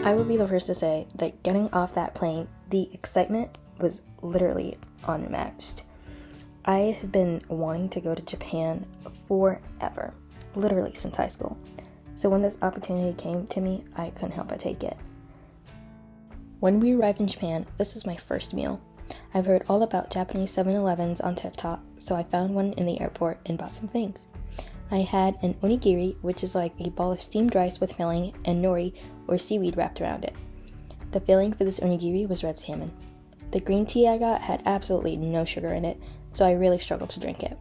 I would be the first to say that getting off that plane, the excitement was literally unmatched. I have been wanting to go to Japan forever, literally since high school. So when this opportunity came to me, I couldn't help but take it. When we arrived in Japan, this was my first meal. I've heard all about Japanese 7-Elevens on TikTok, so I found one in the airport and bought some things. I had an onigiri, which is like a ball of steamed rice with filling and nori or seaweed wrapped around it. The filling for this onigiri was red salmon. The green tea I got had absolutely no sugar in it, so I really struggled to drink it.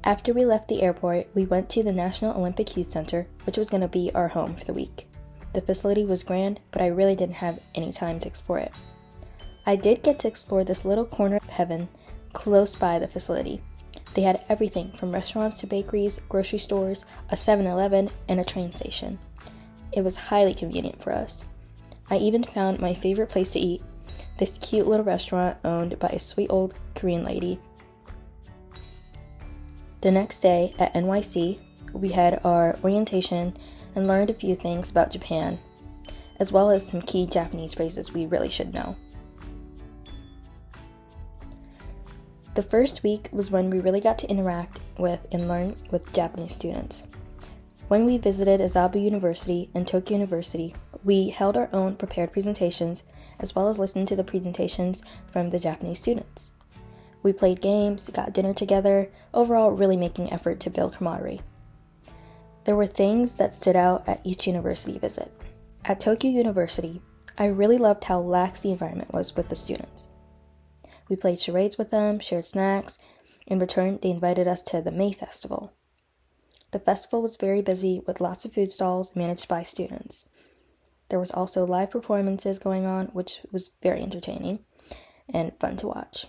After we left the airport, we went to the National Olympic Youth Center, which was going to be our home for the week. The facility was grand, but I really didn't have any time to explore it. I did get to explore this little corner of heaven close by the facility. They had everything from restaurants to bakeries, grocery stores, a 7-Eleven, and a train station. It was highly convenient for us. I even found my favorite place to eat, this cute little restaurant owned by a sweet old Korean lady. The next day at NYC, we had our orientation and learned a few things about Japan, as well as some key Japanese phrases we really should know. The first week was when we really got to interact with and learn with Japanese students. When we visited Azabu University and Tokyo University, we held our own prepared presentations as well as listened to the presentations from the Japanese students. We played games, got dinner together, overall really making effort to build camaraderie. There were things that stood out at each university visit. At Tokyo University, I really loved how lax the environment was with the students. We played charades with them, shared snacks. In return, they invited us to the May Festival. The festival was very busy with lots of food stalls managed by students. There was also live performances going on, which was very entertaining and fun to watch.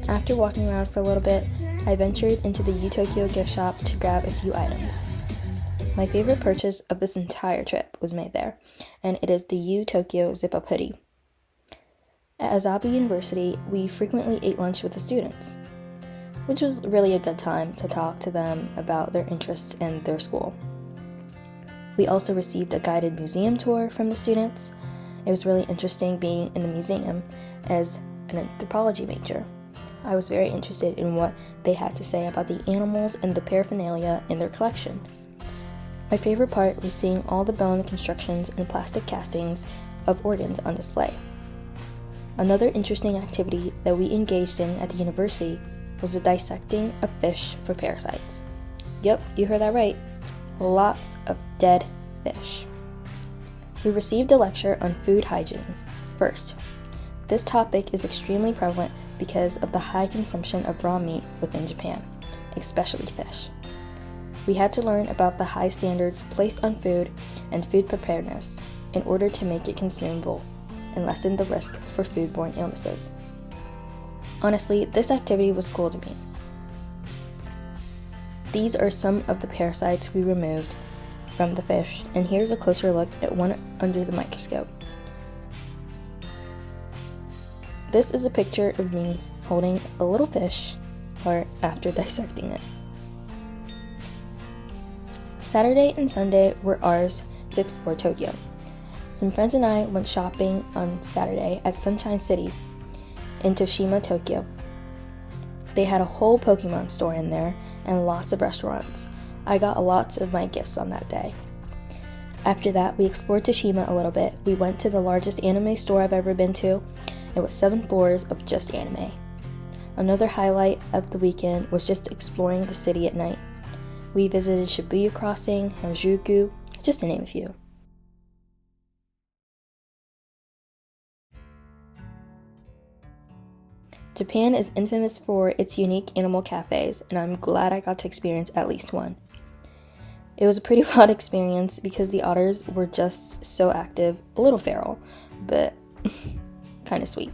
After walking around for a little bit, I ventured into the U-Tokyo gift shop to grab a few items. My favorite purchase of this entire trip was made there, and it is the U-Tokyo zip-up hoodie. At Azabu University, we frequently ate lunch with the students, which was really a good time to talk to them about their interests in their school. We also received a guided museum tour from the students. It was really interesting being in the museum as an anthropology major. I was very interested in what they had to say about the animals and the paraphernalia in their collection. My favorite part was seeing all the bone constructions and plastic castings of organs on display. Another interesting activity that we engaged in at the university was the dissecting of fish for parasites. Yep, you heard that right. Lots of dead fish. We received a lecture on food hygiene. First, this topic is extremely prevalent because of the high consumption of raw meat within Japan, especially fish. We had to learn about the high standards placed on food and food preparedness in order to make it consumable and lessen the risk for foodborne illnesses. Honestly, this activity was cool to me. These are some of the parasites we removed from the fish, and here's a closer look at one under the microscope. This is a picture of me holding a little fish heart after dissecting it. Saturday and Sunday were ours to explore Tokyo. Some friends and I went shopping on Saturday at Sunshine City in Toshima, Tokyo. They had a whole Pokemon store in there and lots of restaurants. I got lots of my gifts on that day. After that, we explored Toshima a little bit. We went to the largest anime store I've ever been to. It was 7 floors of just anime. Another highlight of the weekend was just exploring the city at night. We visited Shibuya Crossing, Harajuku, just to name a few. Japan is infamous for its unique animal cafes, and I'm glad I got to experience at least one. It was a pretty wild experience because the otters were just so active, a little feral, but kind of sweet.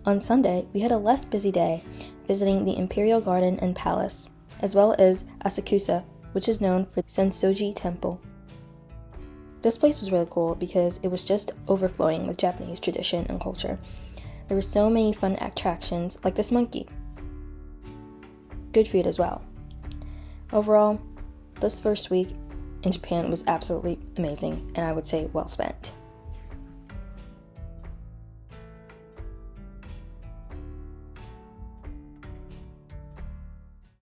On Sunday, we had a less busy day, visiting the Imperial Garden and Palace, as well as Asakusa, which is known for Sensoji Temple. This place was really cool because it was just overflowing with Japanese tradition and culture. There were so many fun attractions, like this monkey. Good food as well. Overall, this first week in Japan was absolutely amazing, and I would say well spent.